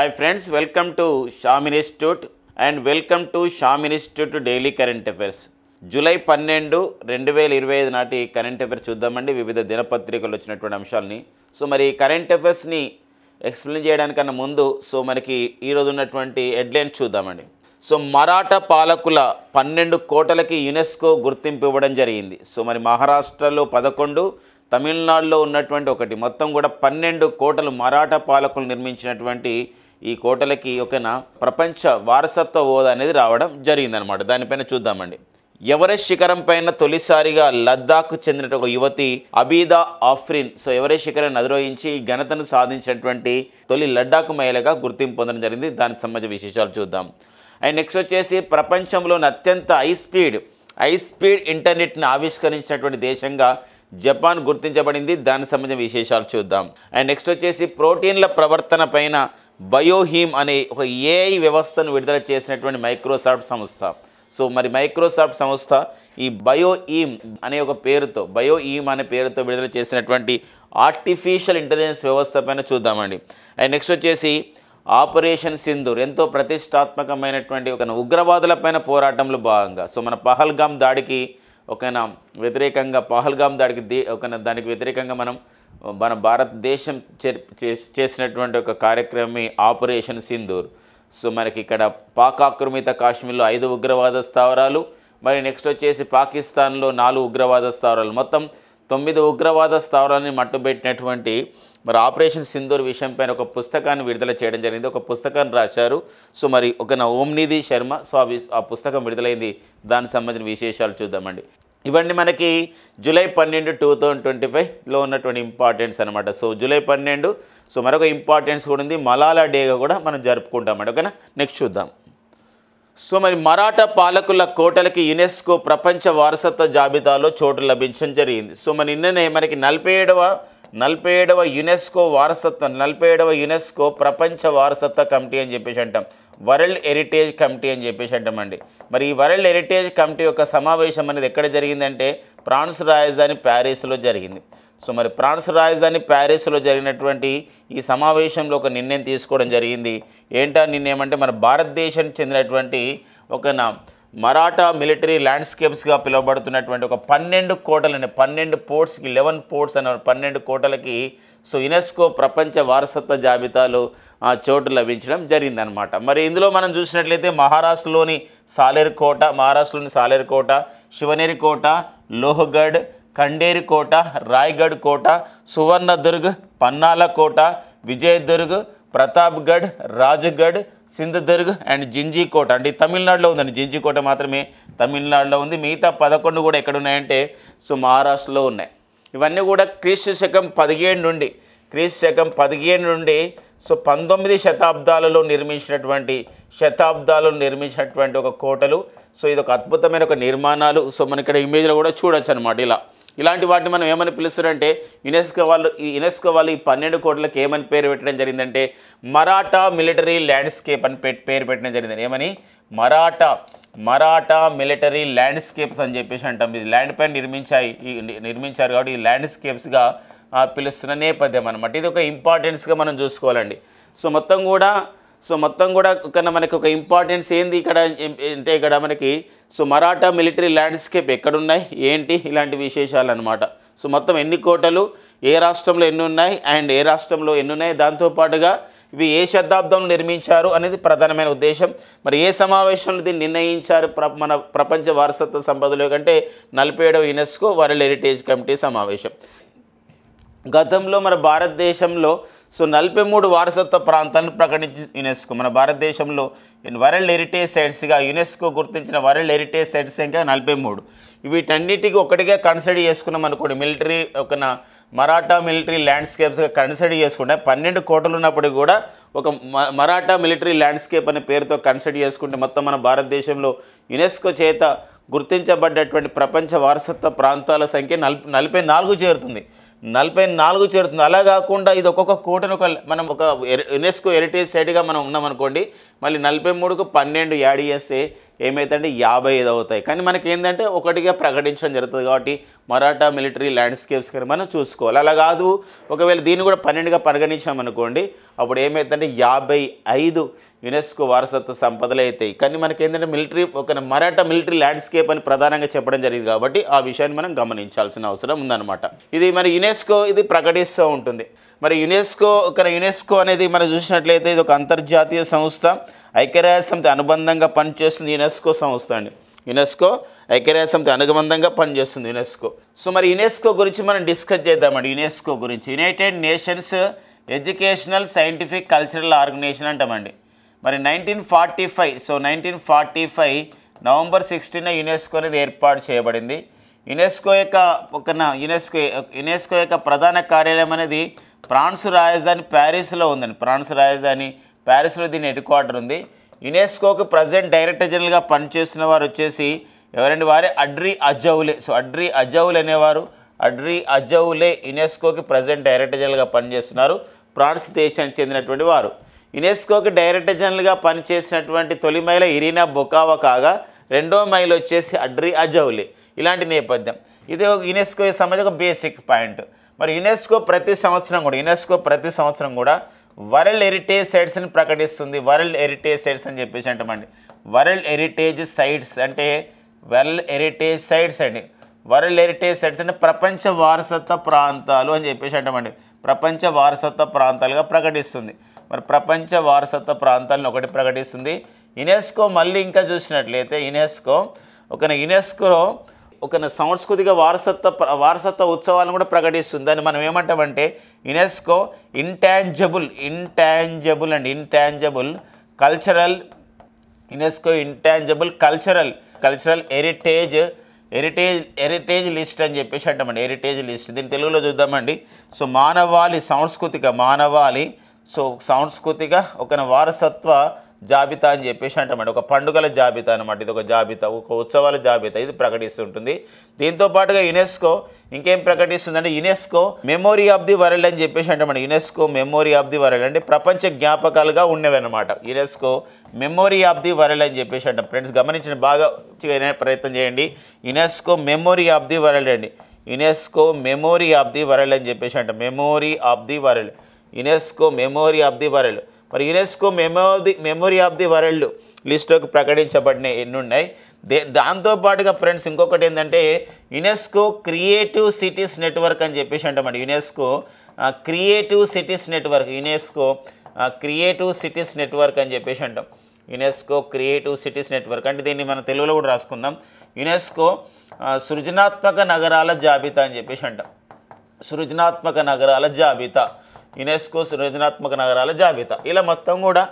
Hi friends, welcome to Sham Institute and welcome to Sham Institute Daily Current Affairs. July 12, 2025 నాటి current affairs చూద్దామండి. వివిధ దినపత్రికలు వచ్చినటువంటి అంశాలని. మరి కరెంట్ అఫైర్స్ని ఎక్స్ప్లెయిన్ చేయడానికన్నా ముందు మనకి ఈరోజు ఉన్నటువంటి హెడ్లైన్స్ చూద్దామండి. మరాఠా పాలకుల 12 కోటలకి యునెస్కో గుర్తింపు ఇవ్వడం జరిగింది. మరి మహారాష్ట్రలో 11, తమిళనాడులో ఉన్నటువంటి ఒకటి, మొత్తం కూడా 12 కోటలు మరాఠా పాలకులు నిర్మించినటువంటి ఈ కోటలకి ప్రపంచ వారసత్వ హోదా అనేది రావడం జరిగిందనమాట. దానిపైన చూద్దామండి. ఎవరెస్ట్ శిఖరం పైన తొలిసారిగా లద్దాఖ్కు చెందిన ఒక యువతి అబీదా ఆఫ్రిన్ ఎవరెస్ట్ శిఖరాన్ని అధిరోహించి ఘనతను సాధించినటువంటి తొలి లద్దాఖ్ మహిళగా గుర్తింపు పొందడం జరిగింది. దానికి సంబంధించిన విశేషాలు చూద్దాం. అండ్ నెక్స్ట్ వచ్చేసి ప్రపంచంలోని అత్యంత హై స్పీడ్ ఇంటర్నెట్ని ఆవిష్కరించినటువంటి దేశంగా జపాన్ గుర్తించబడింది. దానికి సంబంధించిన విశేషాలు చూద్దాం. అండ్ నెక్స్ట్ వచ్చేసి ప్రోటీన్ల ప్రవర్తన పైన బయోహీమ్ అనే ఒక ఏఐ వ్యవస్థను విడుదల చేసినటువంటి మైక్రోసాఫ్ట్ సంస్థ. మరి మైక్రోసాఫ్ట్ సంస్థ ఈ బయోఈమ్ అనే పేరుతో విడుదల చేసినటువంటి ఆర్టిఫిషియల్ ఇంటెలిజెన్స్ వ్యవస్థ పైన చూద్దామండి. అండ్ నెక్స్ట్ వచ్చేసి ఆపరేషన్ సింధూర్ ఎంతో ప్రతిష్టాత్మకమైనటువంటి ఒక ఉగ్రవాదుల పైన పోరాటంలో భాగంగా మన పహల్గామ్ దాడికి దానికి వ్యతిరేకంగా మన భారతదేశం చేసినటువంటి ఒక కార్యక్రమం ఆపరేషన్ సింధూర్. మనకి ఇక్కడ పాక్ ఆక్రమిత కాశ్మీర్లో 5 ఉగ్రవాద స్థావరాలు, మరి నెక్స్ట్ వచ్చేసి పాకిస్తాన్లో 4 ఉగ్రవాద స్థావరాలు, మొత్తం 9 ఉగ్రవాద స్థావరాలని మట్టుబెట్టినటువంటి ఆపరేషన్ సింధూర్ విషయం పైన ఒక పుస్తకాన్ని విడుదల చేయడం జరిగింది. ఒక పుస్తకాన్ని రాశారు. మరి ఓంనిధి శర్మ. ఆ పుస్తకం విడుదలైంది. దానికి సంబంధించిన విశేషాలు చూద్దామండి. ఇవన్నీ మనకి జూలై 12, 2025లో ఉన్నటువంటి ఇంపార్టెన్స్ అనమాట. జూలై 12 మరొక ఇంపార్టెన్స్ కూడా ఉంది. మలాలా డేగా కూడా మనం జరుపుకుంటామండి. ఓకేనా, నెక్స్ట్ చూద్దాం. మరి మరాఠా పాలకుల కోటలకి యునెస్కో ప్రపంచ వారసత్వ జాబితాలో చోటు లభించడం జరిగింది. నిన్ననే మనకి 47వ యునెస్కో ప్రపంచ వారసత్వ కమిటీ అని చెప్పేసి అంటాం. వరల్డ్ హెరిటేజ్ కమిటీ అని చెప్పేసి అంటామండి. మరి ఈ వరల్డ్ హెరిటేజ్ కమిటీ యొక్క సమావేశం అనేది ఎక్కడ జరిగిందంటే ఫ్రాన్స్ రాజధాని ప్యారిస్లో జరిగింది. మరి ఫ్రాన్స్ రాజధాని ప్యారిస్లో జరిగినటువంటి ఈ సమావేశంలో ఒక నిర్ణయం తీసుకోవడం జరిగింది. ఏంటా నిర్ణయం అంటే మన భారతదేశానికి చెందినటువంటి మరాఠా మిలిటరీ ల్యాండ్స్కేప్స్గా పిలువబడుతున్నటువంటి ఒక 12 కోటలని 12 పోర్ట్స్కి 11 పోర్ట్స్ అనే 12 కోటలకి యునెస్కో ప్రపంచ వారసత్వ జాబితాలో చోటు లభించడం జరిగిందనమాట. మరి ఇందులో మనం చూసినట్లయితే మహారాష్ట్రలోని సాలేర్ కోట, శివనేరి కోట, లోహగఢ్, ఖండేరి కోట, రాయ్గఢ్ కోట, సువర్ణదుర్గ్, పన్నాల కోట, విజయదుర్గ్, ప్రతాప్గఢ్, రాజ్గఢ్, సింధుదుర్గ్ అండ్ జింజీకోట. అంటే తమిళనాడులో ఉందండి. జింజీకోట మాత్రమే తమిళనాడులో ఉంది. మిగతా 11 కూడా ఎక్కడ ఉన్నాయంటే మహారాష్ట్రలో ఉన్నాయి. ఇవన్నీ కూడా క్రీస్తు శకం 15 నుండి 19 శతాబ్దాలలో నిర్మించినటువంటి ఒక కోటలు. ఇది ఒక అద్భుతమైన ఒక నిర్మాణాలు. మన ఇక్కడ ఇమేజ్లో కూడా చూడొచ్చు అనమాట. ఇలాంటి వాటిని మనం ఏమని పిలుస్తారంటే యునెస్కో వాళ్ళు ఈ 12 కోటలకు ఏమని పేరు పెట్టడం జరిగిందంటే మరాఠా మిలిటరీ ల్యాండ్స్కేప్ అని పేరు పెట్టడం జరిగింది. ఏమని? మరాఠా మిలిటరీ ల్యాండ్స్కేప్స్ అని చెప్పేసి అంటాం. ఇది ల్యాండ్ పైన నిర్మించారు కాబట్టి ఈ ల్యాండ్స్కేప్స్గా పిలుస్తున్న నేపథ్యం అనమాట. ఇది ఒక ఇంపార్టెన్స్గా మనం చూసుకోవాలండి. మొత్తం కూడా మనకి ఒక ఇంపార్టెన్స్ ఏంది ఇక్కడ అంటే ఇక్కడ మనకి మరాఠా మిలిటరీ ల్యాండ్స్కేప్ ఎక్కడున్నాయి ఏంటి ఇలాంటి విశేషాలు అనమాట. మొత్తం ఎన్ని కోటలు, ఏ రాష్ట్రంలో ఎన్ని ఉన్నాయి అండ్ ఏ రాష్ట్రంలో ఎన్ని ఉన్నాయి, దాంతోపాటుగా ఇవి ఏ శతాబ్దంలో నిర్మించారు అనేది ప్రధానమైన ఉద్దేశం. మరి ఏ సమావేశంలో దీన్ని నిర్ణయించారు మన ప్రపంచ వారసత్వ సంపదలో కంటే 47వ యునెస్కో వరల్డ్ హెరిటేజ్ కమిటీ సమావేశం. గతంలో మన భారతదేశంలో 43 వారసత్వ ప్రాంతాలను ప్రకటించి యునెస్కో మన భారతదేశంలో వరల్డ్ హెరిటేజ్ సైట్స్గా యునెస్కో గుర్తించిన వరల్డ్ హెరిటేజ్ సైట్స్ సంఖ్య 43. వీటన్నిటికీ ఒకటిగా కన్సిడర్ చేసుకున్నాం అనుకోండి. మరాఠా మిలిటరీ ల్యాండ్స్కేప్స్గా కన్సిడర్ చేసుకుంటే 12 కోటలు ఉన్నప్పుడు కూడా ఒక మరాఠా మిలిటరీ ల్యాండ్స్కేప్ అనే పేరుతో కన్సిడర్ చేసుకుంటే మొత్తం మన భారతదేశంలో యునెస్కో చేత గుర్తించబడ్డటువంటి ప్రపంచ వారసత్వ ప్రాంతాల సంఖ్య 44 చేరుతుంది. అలా కాకుండా ఇది ఒక్కొక్క కోటను మనం ఒక యునెస్కో హెరిటేజ్ సైట్గా మనం ఉన్నామనుకోండి, మళ్ళీ 43కు 12 యాడ్ చేస్తే ఏమైతే 55 అవుతాయి. కానీ మనకి ఏంటంటే ఒకటిగా ప్రకటించడం జరుగుతుంది కాబట్టి మరాఠా మిలిటరీ ల్యాండ్స్కేప్స్ కానీ మనం చూసుకోవాలి. అలా కాదు ఒకవేళ దీన్ని కూడా 12గా పరిగణించామనుకోండి, అప్పుడు ఏమైందంటే 55 యునెస్కో వారసత్వ సంపదలు అవుతాయి. కానీ మనకి ఏంటంటే మరాఠా మిలిటరీ ల్యాండ్స్కేప్ అని ప్రధానంగా చెప్పడం జరిగింది కాబట్టి ఆ విషయాన్ని మనం గమనించాల్సిన అవసరం ఉందన్నమాట. ఇది మరి యునెస్కో ఇది ప్రకటిస్తూ ఉంటుంది. మరి యునెస్కో అనేది మనం చూసినట్లయితే ఇది ఒక అంతర్జాతీయ సంస్థ, ఐక్యరాజ్య సమితి అనుబంధంగా పనిచేస్తుంది యునెస్కో సంస్థ అండి. యునెస్కో ఐక్యరాజ్య సమితి అనుబంధంగా పనిచేస్తుంది యునెస్కో. సో మరి యునెస్కో గురించి మనం డిస్కస్ చేద్దామండి. యునెస్కో గురించి united nations educational scientific cultural organisation అంటామండి. మరి 1945 నవంబర్ 16 యునెస్కో అనేది ఏర్పాటు చేయబడింది. యునెస్కో యొక్క ప్రధాన కార్యాలయం అనేది ఫ్రాన్స్ రాజధాని ప్యారిస్లో ఉందండి. ప్యారిస్లో దీని హెడ్ క్వార్టర్ ఉంది. యునెస్కోకి ప్రజెంట్ డైరెక్టర్ జనరల్గా పనిచేస్తున్న వారు వచ్చేసి ఎవరండి? వారే Audrey Azoulay. So Audrey Azoulay యునెస్కోకి ప్రజెంట్ డైరెక్టర్ జనరల్గా పనిచేస్తున్నారు. ఫ్రాన్స్ దేశానికి చెందినటువంటి వారు. యునెస్కోకి డైరెక్టర్ జనరల్గా పనిచేసినటువంటి తొలి మహిళ ఇరీనా బొకావా కాగా రెండో మహిళ వచ్చేసి అడ్రీ అజౌలే. ఇలాంటి నేపథ్యం ఇది యునెస్కో సంబంధించి ఒక బేసిక్ పాయింట్. మరి యునెస్కో ప్రతి సంవత్సరం కూడా వరల్డ్ హెరిటేజ్ సైట్స్ అని ప్రకటిస్తుంది. వరల్డ్ హెరిటేజ్ సైట్స్ అని చెప్పేసి అంటామండి. వరల్డ్ హెరిటేజ్ సైట్స్ అంటే ప్రపంచ వారసత్వ ప్రాంతాలు అని చెప్పేసి అంటామండి. ప్రపంచ వారసత్వ ప్రాంతాలుగా ప్రకటిస్తుంది. మరి ప్రపంచ వారసత్వ ప్రాంతాలను ఒకటి ప్రకటిస్తుంది. యునెస్కో మళ్ళీ ఇంకా చూసినట్లయితే యునెస్కో ఒక సాంస్కృతిక వారసత్వ ఉత్సవాలను కూడా ప్రకటిస్తుంది. దాన్ని మనం ఏమంటామంటే UNESCO intangible cultural heritage list అని చెప్పేసి అంటామండి. హెరిటేజ్ లిస్ట్ దీన్ని తెలుగులో చూద్దామండి. సో సాంస్కృతిక ఒక వారసత్వ జాబితా అని చెప్పేసి అంటామండి. ఒక పండుగల జాబితా అనమాట. ఇది ఒక జాబితా, ఒక ఉత్సవాల జాబితా ఇది ప్రకటిస్తుంటుంది. దీంతో పాటుగా యునెస్కో ఇంకేం ప్రకటిస్తుందంటే UNESCO memory of the world అని చెప్పేసి అంటామండి. UNESCO memory of the world అంటే ప్రపంచ జ్ఞాపకాలుగా ఉన్నవి అనమాట. UNESCO memory of the world అని చెప్పేసి అంటాం. ఫ్రెండ్స్ గమనించండి, బాగా ప్రయత్నం చేయండి. UNESCO memory of the world అండి. UNESCO memory of the world అని చెప్పేసి అంటాం. UNESCO memory of the world. మరి UNESCO memory of the world లిస్టులోకి ప్రకటించబడిన ఎన్ని ఉన్నాయి. దాంతోపాటుగా ఫ్రెండ్స్ ఇంకొకటి ఏంటంటే యునెస్కో క్రియేటివ్ సిటీస్ నెట్వర్క్ అని చెప్పేసి అంటామండి. యునెస్కో క్రియేటివ్ సిటీస్ నెట్వర్క్ అని చెప్పేసి అంటాం. యునెస్కో క్రియేటివ్ సిటీస్ నెట్వర్క్ అంటే దీన్ని మనం తెలుగులో కూడా రాసుకుందాం. యునెస్కో సృజనాత్మక నగరాల జాబితా అని చెప్పేసి అంటాం. యునెస్కో సృజనాత్మక నగరాల జాబితా. ఇలా మొత్తం కూడా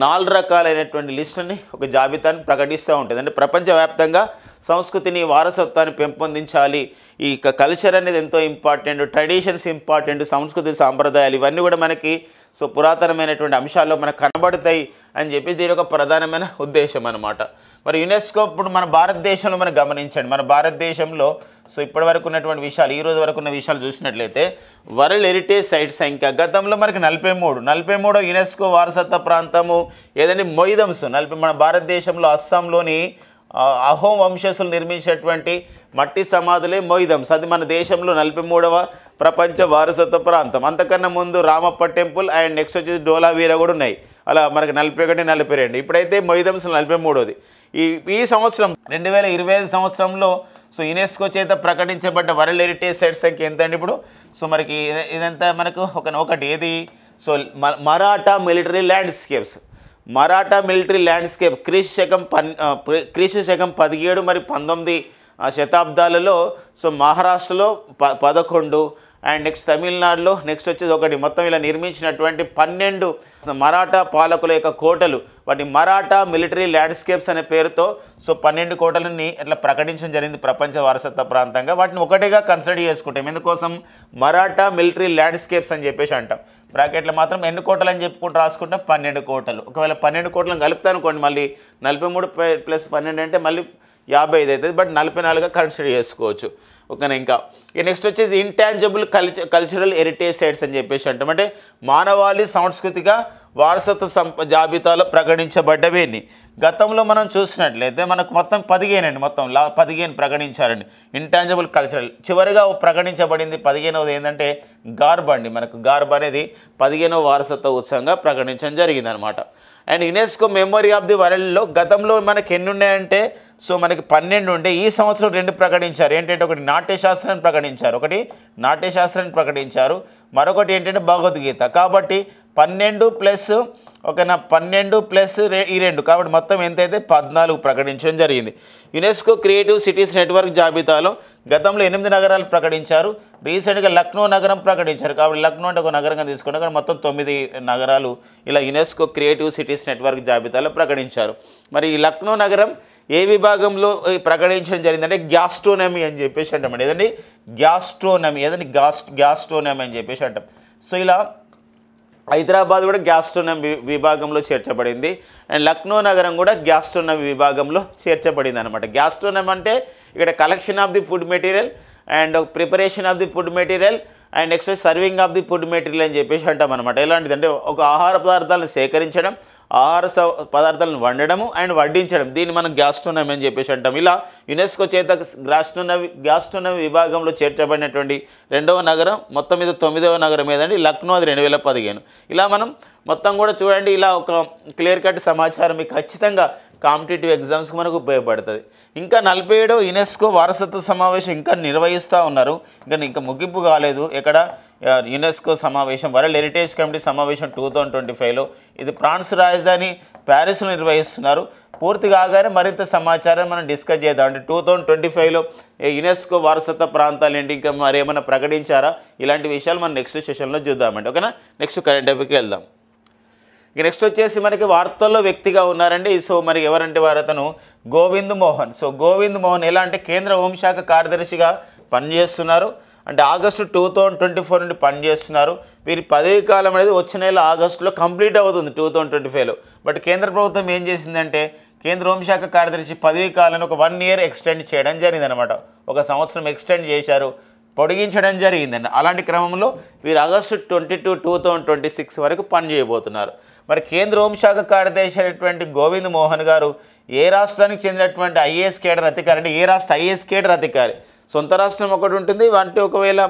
4 రకాలైనటువంటి లిస్టుని ఒక జాబితాని ప్రకటిస్తూ ఉంటుంది. అంటే ప్రపంచవ్యాప్తంగా సంస్కృతిని వారసత్వాన్ని పెంపొందించాలి. ఈ కల్చర్ అనేది ఎంతో ఇంపార్టెంట్, ట్రెడిషన్స్ ఇంపార్టెంట్, సంస్కృతి సాంప్రదాయాలు ఇవన్నీ కూడా మనకి పురాతనమైనటువంటి అంశాల్లో మనకు కనబడతాయి అని చెప్పి దీని ఒక ప్రధానమైన ఉద్దేశం అనమాట. మరి యునెస్కో ఇప్పుడు మన భారతదేశంలో మనం గమనించండి. మన భారతదేశంలో ఇప్పటి వరకు ఉన్నటువంటి విషయాలు, ఈ రోజు వరకు ఉన్న విషయాలు చూసినట్లయితే వరల్డ్ హెరిటేజ్ సైట్ సంఖ్య గతంలో మనకి 43 యునెస్కో వారసత్వ ప్రాంతము ఏదంటే మొయిదమ్స్. మన భారతదేశంలో అస్సాంలోని అహోం వంశస్థులు నిర్మించినటువంటి మట్టి సమాధులే మొయిదమ్స్. అది మన దేశంలో 43వ ప్రపంచ వారసత్వ ప్రాంతం. అంతకన్నా ముందు రామప్ప టెంపుల్ అండ్ నెక్స్ట్ వచ్చేసి డోలావీర కూడా ఉన్నాయి. అలా మనకి 41, 42. ఇప్పుడైతే మొయిదమ్స్ 43వది. ఈ సంవత్సరం 2025 సంవత్సరంలో యునెస్కో చేత ప్రకటించబడ్డ వరల్డ్ హెరిటేజ్ సైట్ సంఖ్య ఎంత అండి ఇప్పుడు? మనకి ఇదంతా మనకు ఒకటి ఏది? మరాఠా మిలిటరీ ల్యాండ్స్కేప్ క్రీస్తు శకం 17 మరి 19 శతాబ్దాలలో మహారాష్ట్రలో 11 అండ్ నెక్స్ట్ తమిళనాడులో నెక్స్ట్ వచ్చేది ఒకటి. మొత్తం ఇలా నిర్మించినటువంటి 12 మరాఠా పాలకుల యొక్క కోటలు, వాటి మరాఠా మిలిటరీ ల్యాండ్స్కేప్స్ అనే పేరుతో 12 కోటలని ఇట్లా ప్రకటించడం జరిగింది ప్రపంచ వారసత్వ ప్రాంతంగా. వాటిని ఒకటిగా కన్సిడర్ చేసుకుంటాం. ఎందుకోసం? మరాఠా మిలిటరీ ల్యాండ్స్కేప్స్ అని చెప్పేసి అంటాం. బ్రాకెట్లో మాత్రం ఎన్ని కోటలు అని చెప్పుకుంటూ రాసుకుంటాం? 12 కోటలు. ఒకవేళ 12 కోటలను కలుపుతానుకోండి, మళ్ళీ 43 + 12 అంటే మళ్ళీ 55 అవుతుంది. బట్ 44గా కన్సిడర్ చేసుకోవచ్చు. ఓకేనా? ఇంకా నెక్స్ట్ వచ్చేసి ఇంటాంజిబుల్ కల్చరల్ హెరిటేజ్ సైట్స్ అని చెప్పేసి అంటాం. అంటే మానవాళి సాంస్కృతిక వారసత్వ జాబితాలో ప్రకటించబడ్డవి ఎన్ని? గతంలో మనం చూసినట్లయితే మనకు మొత్తం 15 అండి, మొత్తం 15 ప్రకటించారండి ఇంటాంజిబుల్ కల్చరల్. చివరిగా ప్రకటించబడింది 15వది ఏంటంటే గార్బ్ అండి. మనకు గార్బ్ అనేది 15వ వారసత్వ ఉత్సవంగా ప్రకటించడం జరిగిందనమాట. And UNESCO memory of the వరల్డ్లో గతంలో మనకి ఎన్ని ఉన్నాయంటే సో మనకి 12 ఉండే, ఈ సంవత్సరం 2 ప్రకటించారు. ఏంటంటే ఒకటి నాట్యశాస్త్రాన్ని ప్రకటించారు, మరొకటి ఏంటంటే భగవద్గీత. కాబట్టి 12 ప్లస్ ఓకేనా, 12 ప్లస్ ఈ 2 కాబట్టి మొత్తం ఎంతైతే 14 ప్రకటించడం జరిగింది. యునెస్కో క్రియేటివ్ సిటీస్ నెట్వర్క్ జాబితాలో గతంలో 8 నగరాలు ప్రకటించారు. రీసెంట్గా లక్నో నగరం ప్రకటించారు. కాబట్టి లక్నో అంటే ఒక నగరంగా తీసుకున్నా కానీ మొత్తం 9 నగరాలు ఇలా యునెస్కో క్రియేటివ్ సిటీస్ నెట్వర్క్ జాబితాలో ప్రకటించారు. మరి ఈ లక్నో నగరం ఏ విభాగంలో ప్రకటించడం జరిగిందంటే గ్యాస్ట్రోనమీ అని చెప్పేసి అంటాం. ఏదండి గ్యాస్ట్రోనమీ అని చెప్పేసి అంటాం. సో ఇలా హైదరాబాద్ కూడా గ్యాస్ట్రోనమీ విభాగంలో చేర్చబడింది. అండ్ లక్నో నగరం కూడా గ్యాస్ట్రోనమీ విభాగంలో చేర్చబడింది అనమాట. గ్యాస్ట్రోనమీ అంటే ఇక్కడ collection of the food material and preparation of the food material and next serving of the food material అని చెప్పేసి అంటాం అనమాట. ఎలాంటిదంటే ఒక ఆహార పదార్థాలను సేకరించడం, ఆహార పదార్థాలను వండడము అండ్ వడ్డించడం, దీన్ని మనం గ్యాస్ట్రోనమీ అని చెప్పేసి అంటాం. ఇలా యునెస్కో చేత గ్యాస్ట్రోనమీ విభాగంలో చేర్చబడినటువంటి 2వ నగరం, మొత్తం మీద 9వ నగరం ఏదండి లక్నో, అది 2015. ఇలా మనం మొత్తం కూడా చూడండి, ఇలా ఒక క్లియర్ కట్ సమాచారం మీకు ఖచ్చితంగా కాంపిటేటివ్ ఎగ్జామ్స్కి మనకు ఉపయోగపడుతుంది. ఇంకా 47వ యునెస్కో వారసత్వ సమావేశం ఇంకా నిర్వహిస్తూ ఉన్నారు. ఇంకా ముగింపు కాలేదు. ఎక్కడ యునెస్కో సమావేశం, వరల్డ్ హెరిటేజ్ కమిటీ సమావేశం 2025లో ఇది ఫ్రాన్స్ రాజధాని ప్యారిస్లో నిర్వహిస్తున్నారు. పూర్తి కాగానే మరింత సమాచారం మనం డిస్కస్ చేద్దాం. అంటే 2025లో యునెస్కో వారసత్వ ప్రాంతాలు ఏంటి, ఇంకా మరి ఏమైనా ప్రకటించారా, ఇలాంటి విషయాలు మనం నెక్స్ట్ సెషన్లో చూద్దామండి. ఓకేనా, నెక్స్ట్ కరెంట్ అఫైర్కి వెళ్దాం. ఇక నెక్స్ట్ వచ్చేసి మనకి వార్తల్లో వ్యక్తిగా ఉన్నారండి. సో మరి ఎవరంటే వారు అతను గోవింద్ మోహన్. సో గోవింద్ మోహన్ ఎలా అంటే కేంద్ర హోంశాఖ కార్యదర్శిగా పనిచేస్తున్నారు. అంటే ఆగస్టు 2024 నుండి పనిచేస్తున్నారు. వీరి పదవీ కాలం అనేది వచ్చే నెల ఆగస్టులో కంప్లీట్ అవుతుంది 2025లో. బట్ కేంద్ర ప్రభుత్వం ఏం చేసిందంటే కేంద్ర హోంశాఖ కార్యదర్శి పదవీ కాలాన్ని ఒక 1 ఇయర్ ఎక్స్టెండ్ చేయడం జరిగిందనమాట. 1 సంవత్సరం ఎక్స్టెండ్ చేశారు, పొడిగించడం జరిగిందండి. అలాంటి క్రమంలో వీరు ఆగస్టు 22, 2026 వరకు పనిచేయబోతున్నారు. మరి కేంద్ర హోంశాఖ కార్యదర్శి అయినటువంటి గోవింద్ మోహన్ గారు ఏ రాష్ట్రానికి చెందినటువంటి ఐఏఎస్ కేడర్ అధికారి అంటే ఏ రాష్ట్ర ఐఏఎస్ కేడర్ అధికారి? సొంత రాష్ట్రం ఒకటి ఉంటుంది, అంటే ఒకవేళ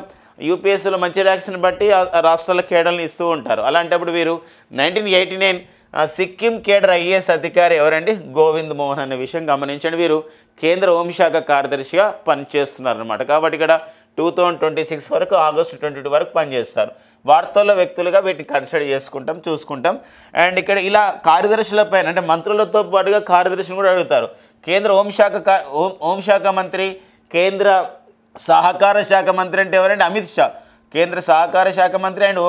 యూపీఎస్సీలో మంచి ర్యాంక్స్ని బట్టి ఆ రాష్ట్రాల కేడర్లను ఇస్తూ ఉంటారు. అలాంటప్పుడు వీరు 1989 సిక్కిం కేడర్ ఐఏఎస్ అధికారి ఎవరండి? గోవింద్ మోహన్ అనే విషయం గమనించండి. వీరు కేంద్ర హోంశాఖ కార్యదర్శిగా పనిచేస్తున్నారు అనమాట. కాబట్టి ఇక్కడ 2026 వరకు, ఆగస్టు 22 వరకు పనిచేస్తారు. వార్తల్లో వ్యక్తులుగా వీటిని కన్సిడర్ చూసుకుంటాం. అండ్ ఇక్కడ ఇలా కార్యదర్శుల పైన అంటే మంత్రులతో పాటుగా కార్యదర్శిని కూడా అడుగుతారు. కేంద్ర హోంశాఖ మంత్రి, కేంద్ర సహకార శాఖ మంత్రి అంటే ఎవరంటే అమిత్ షా. కేంద్ర సహకార శాఖ మంత్రి అండ్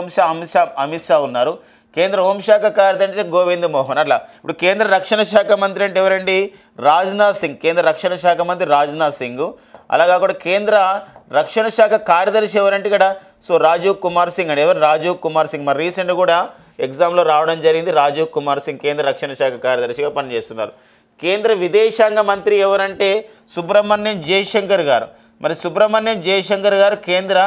అమిత్ షా ఉన్నారు. కేంద్ర హోంశాఖ కార్యదర్శి గోవింద్ మోహన్. అట్లా ఇప్పుడు కేంద్ర రక్షణ శాఖ మంత్రి అంటే ఎవరండి? రాజ్నాథ్ సింగ్. కేంద్ర రక్షణ శాఖ మంత్రి రాజ్నాథ్ సింగ్. అలాగా కూడా కేంద్ర రక్షణ శాఖ కార్యదర్శి ఎవరంటే ఇక్కడ సో రాజీవ్ కుమార్ సింగ్ అండి. ఎవరు? రాజీవ్ కుమార్ సింగ్. మరి రీసెంట్ కూడా ఎగ్జామ్లో రావడం జరిగింది. రాజీవ్ కుమార్ సింగ్ కేంద్ర రక్షణ శాఖ కార్యదర్శిగా పనిచేస్తున్నారు. కేంద్ర విదేశాంగ మంత్రి ఎవరంటే సుబ్రహ్మణ్యం జయశంకర్ గారు. మరి సుబ్రహ్మణ్యం జయశంకర్ గారు కేంద్ర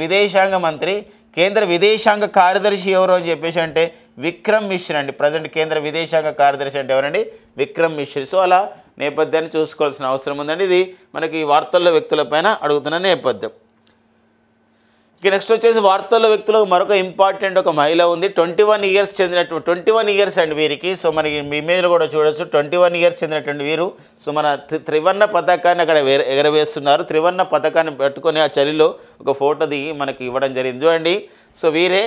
విదేశాంగ మంత్రి. కేంద్ర విదేశాంగ కార్యదర్శి ఎవరు అని చెప్పేసి అంటే విక్రమ్ మిశ్రీ అండి. ప్రజెంట్ కేంద్ర విదేశాంగ కార్యదర్శి అంటే ఎవరండి? విక్రమ్ మిశ్రీ. సో అలా నేపథ్యాన్ని చూసుకోవాల్సిన అవసరం ఉందండి. ఇది మనకి వార్తల్లో వ్యక్తులపైన అడుగుతున్న నేపథ్యం. ఇక నెక్స్ట్ వచ్చేసి వార్తల్లో వ్యక్తులకు మరొక ఇంపార్టెంట్ ఒక మహిళ ఉంది. 21 ఇయర్స్ చెందినటువంటి 21 ఇయర్స్ అండి వీరికి. సో మనకి మీ ఇమేజ్లో కూడా చూడొచ్చు 21 ఇయర్స్ చెందినటువంటి వీరు. సో మన త్రివర్ణ పతాకాన్ని అక్కడ ఎగరవేస్తున్నారు. త్రివర్ణ పతాకాన్ని పట్టుకొని ఆ చలిలో ఒక ఫోటో దిగి మనకి ఇవ్వడం జరిగింది చూడండి. సో వీరే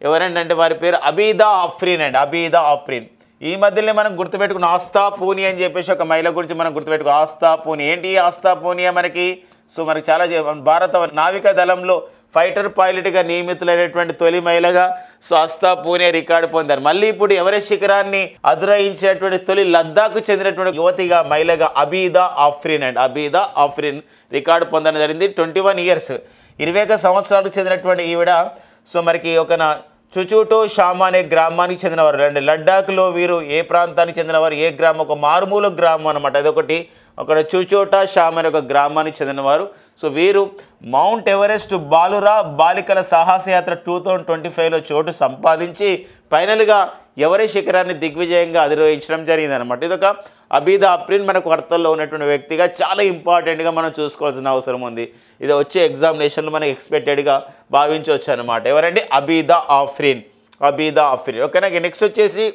ఎవరంటే వారి పేరు అబీదా ఆఫ్రీన్ అండి. అబీదా ఆఫ్రీన్. ఈ మధ్యలో మనం గుర్తుపెట్టుకున్న ఆస్థా పూనియా అని చెప్పేసి ఒక మహిళ గురించి మనం గుర్తుపెట్టుకో. ఆస్థా పూనియా ఏంటి? ఆస్థా పూనియా మనకి సో మనకి చాలా భారత నావికా దళంలో ఫైటర్ పైలట్గా నియమితులైనటువంటి తొలి మహిళగా సో ఆస్థా పూనియా రికార్డు పొందారు. మళ్ళీ ఇప్పుడు ఎవరెస్ట్ శిఖరాన్ని అధిరోహించినటువంటి తొలి లద్దాఖ్ చెందినటువంటి యువతిగా మహిళగా అబీదా ఆఫ్రీన్ అండ్ అబీదా ఆఫ్రీన్ రికార్డు పొందడం జరిగింది. 21 ఇయర్స్ 21 సంవత్సరాలకు చెందినటువంటి ఈవిడ సో మనకి ఒక చుచూటో షామా అనే గ్రామానికి చెందినవారు అండి. లడ్డాఖ్లో వీరు ఏ ప్రాంతానికి చెందినవారు? ఏ గ్రామం? ఒక మారుమూల గ్రామం అనమాట. అదొకటి అక్కడ చుచోటా షామా అనే ఒక గ్రామానికి చెందినవారు. సో వీరు మౌంట్ ఎవరెస్ట్ బాలురా బాలికల సాహసయాత్ర 2025లో చోటు సంపాదించి ఫైనల్గా ఎవరి శిఖరాన్ని దిగ్విజయంగా అధిరోహించడం జరిగిందనమాట. ఇదొక అబీద అఫ్రిన్ మనకు వార్తల్లో ఉన్నటువంటి వ్యక్తిగా చాలా ఇంపార్టెంట్గా మనం చూసుకోవాల్సిన అవసరం ఉంది. ఇది వచ్చే ఎగ్జామినేషన్లో మనకి ఎక్స్పెక్టెడ్గా భావించవచ్చు అనమాట. ఎవరండి? అబీద ఆఫ్రిన్. అబీద ఆఫ్రిన్. ఓకేనా. నెక్స్ట్ వచ్చేసి